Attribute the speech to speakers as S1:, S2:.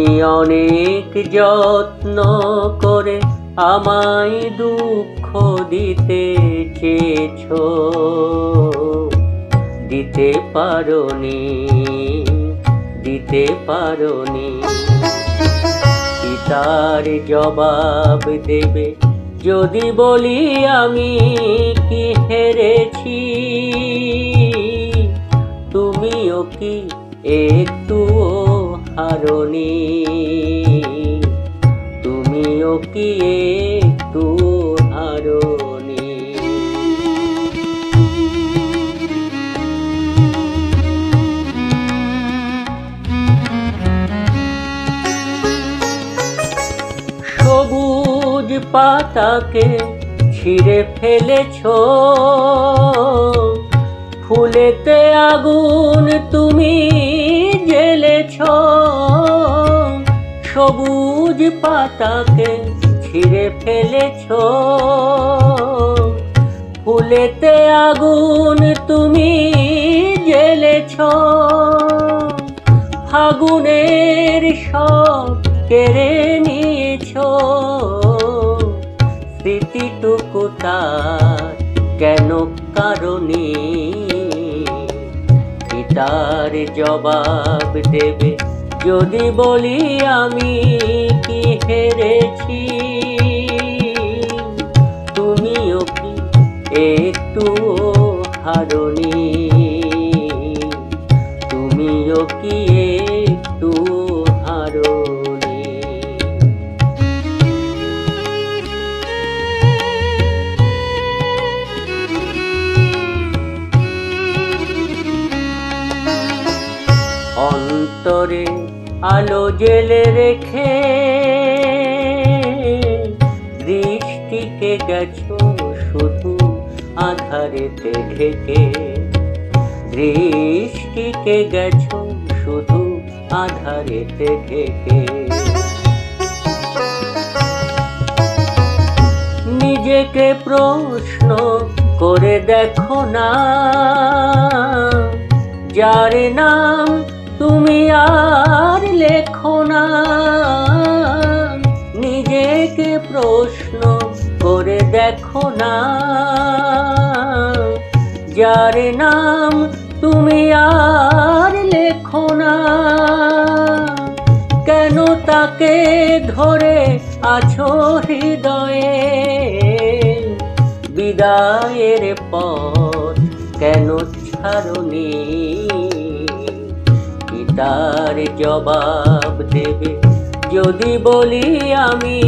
S1: তুমি অনেক যত্ন করে আমায় দুঃখ দিতে চেয়েছো, দিতে পারোনি, দিতে পারোনি। কি তার জবাব দেবে যদি বলি আমি কি হেরেছি? তুমিও কি একটুও হারোনি? তুমিও কি একটু হারোনি? সবুজ পাতাকে ছিঁড়ে ফেলেছো, ফুলেতে আগুন তুমি জ্বেলেছো। সবুজ পাতাকে ছিঁড়ে ফেলেছো, ফুলেতে আগুন তুমি জ্বেলেছো। ফাগুনের সব কেড়ে নিয়েছো, স্মৃতিটুকু তার কেন কারণে? কি তার জবাব দেবে যদি বলি আমি কি হেরেছি? তুমিও কি একটু হারোনি? তুমিও কি একটু হারোনি? অন্তরে আলো জেলে রেখে দৃষ্টিকে গেছো শুধু আধারেতে ঢেকে। দৃষ্টিকে গেছো শুধু আধারেতে ঢেকে। নিজেকে প্রশ্ন করে দেখো না, যার নাম তুমি আর লেখো না। নিজেকে প্রশ্ন করে দেখো না, যার নাম তুমি আর লেখো না। কেন তাকে ধরে আছো হৃদয়ে? বিদায়ের পথ কেন ছাড়োনি? কি তার জবাব দেবে যদি বলি আমি